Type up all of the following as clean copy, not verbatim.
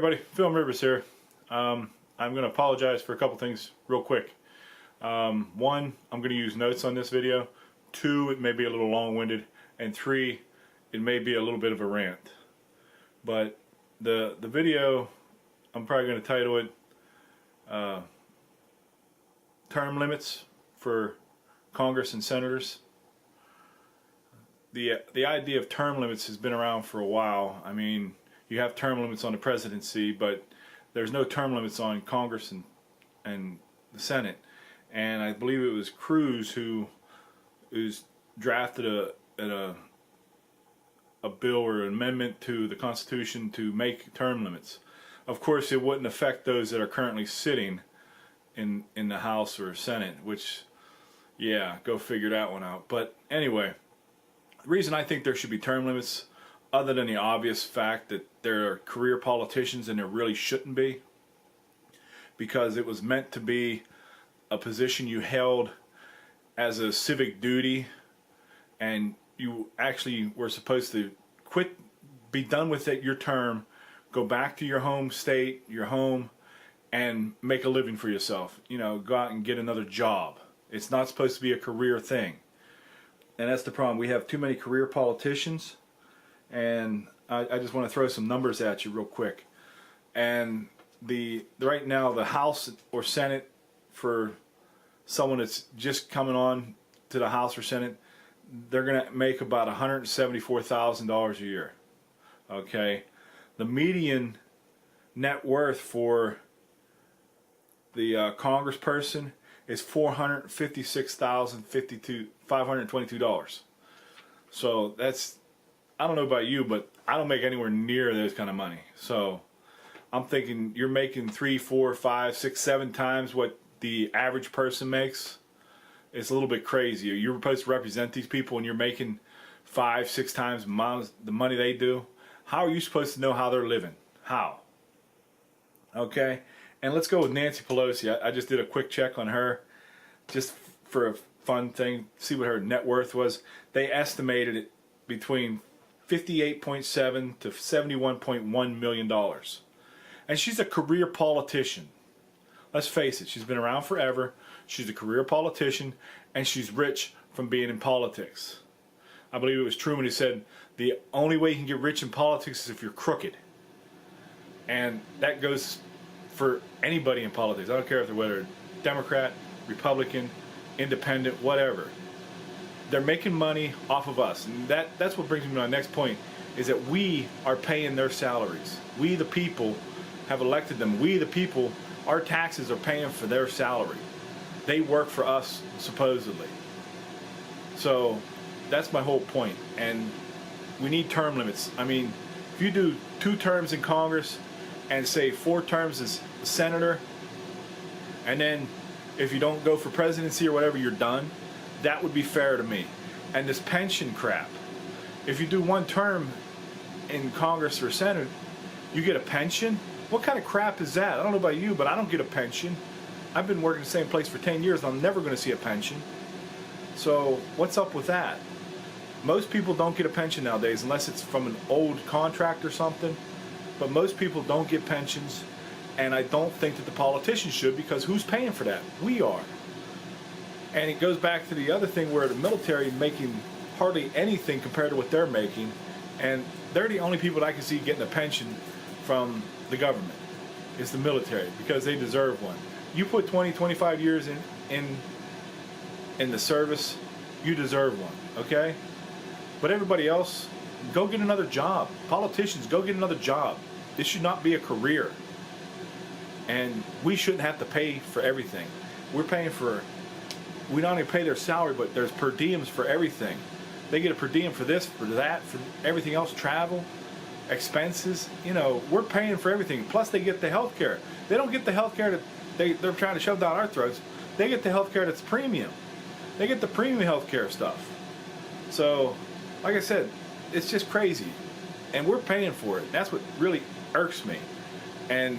everybody, Film Rivers here. I'm going to apologize for a couple things real quick. One, I'm going to use notes on this video. Two, it may be a little long-winded. And three, it may be a little bit of a rant. But the video, I'm probably going to title it Term Limits for Congress and Senators. The idea of term limits has been around for a while. I mean, you have term limits on the presidency, but there's no term limits on Congress and the Senate. And I believe it was Cruz who's drafted a bill or an amendment to the Constitution to make term limits. Of course, it wouldn't affect those that are currently sitting in the House or Senate, which, yeah, go figure that one out. But anyway, the reason I think there should be term limits, other than the obvious fact that there are career politicians and there really shouldn't be, because it was meant to be a position you held as a civic duty, and you actually were supposed to quit, be done with it, your term, go back to your home state, your home, and make a living for yourself. You know, go out and get another job. It's not supposed to be a career thing. And that's the problem. We have too many career politicians, and I just want to throw some numbers at you real quick. And right now, the House or Senate, for someone that's just coming on to the House or Senate, they're going to make about $174,000 a year. Okay, the median net worth for the congressperson is $456,522. So that's, I don't know about you, but I don't make anywhere near those kind of money. So I'm thinking you're making 3, 4, 5, 6, 7 times what the average person makes. It's a little bit crazy. You're supposed to represent these people and you're making 5, 6 times the money they do. How are you supposed to know how they're living? How? Okay? And let's go with Nancy Pelosi. I just did a quick check on her just for a fun thing, see what her net worth was. They estimated it between $58.7 to $71.1 million. And she's a career politician. Let's face it, she's been around forever. She's a career politician, and she's rich from being in politics. I believe it was Truman who said, the only way you can get rich in politics is if you're crooked. And that goes for anybody in politics. I don't care if they're whether Democrat, Republican, Independent, whatever. They're making money off of us. And that's what brings me to my next point, is that we are paying their salaries. We the people have elected them. We the people, our taxes are paying for their salary. They work for us, supposedly. So that's my whole point. And we need term limits. I mean, if you do 2 terms in Congress and say 4 terms as a senator, and then if you don't go for presidency or whatever, you're done, that would be fair to me. And this pension crap, if you do 1 term in Congress or Senate, you get a pension? What kind of crap is that? I don't know about you, but I don't get a pension. I've been working the same place for 10 years, and I'm never going to see a pension. So what's up with that? Most people don't get a pension nowadays unless it's from an old contract or something. But most people don't get pensions, and I don't think that the politicians should, because who's paying for that? We are. And it goes back to the other thing where the military is making hardly anything compared to what they're making, and they're the only people that I can see getting a pension from the government. It's the military, because they deserve one. You put 20, 25 years in the service, you deserve one, okay? But everybody else, go get another job. Politicians, go get another job. This should not be a career. And we shouldn't have to pay for everything. We're paying for, we not only pay their salary, but there's per diems for everything. They get a per diem for this, for that, for everything else, travel, expenses. You know, we're paying for everything. Plus they get the health care. They don't get the health care that they're trying to shove down our throats. They get the health care that's premium. They get the premium health care stuff. So, like I said, it's just crazy. And we're paying for it. That's what really irks me. And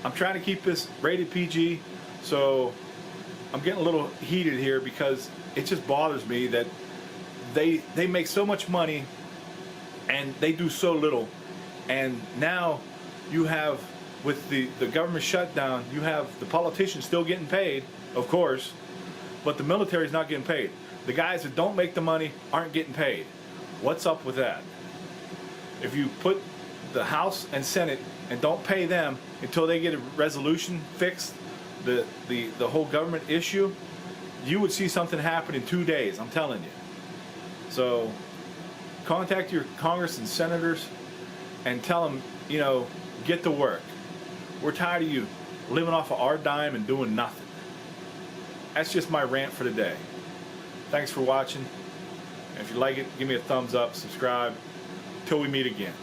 I'm trying to keep this rated PG, so I'm getting a little heated here because it just bothers me that they make so much money and they do so little. And now you have with the government shutdown, you have the politicians still getting paid, of course, but the military's not getting paid. The guys that don't make the money aren't getting paid. What's up with that? If you put the House and Senate and don't pay them until they get a resolution fixed, the whole government issue, you would see something happen in 2 days, I'm telling you. So contact your Congress and senators and tell them, you know, get to work. We're tired of you living off of our dime and doing nothing. That's just my rant for today. Thanks for watching. And if you like it, give me a thumbs up, subscribe. Till we meet again.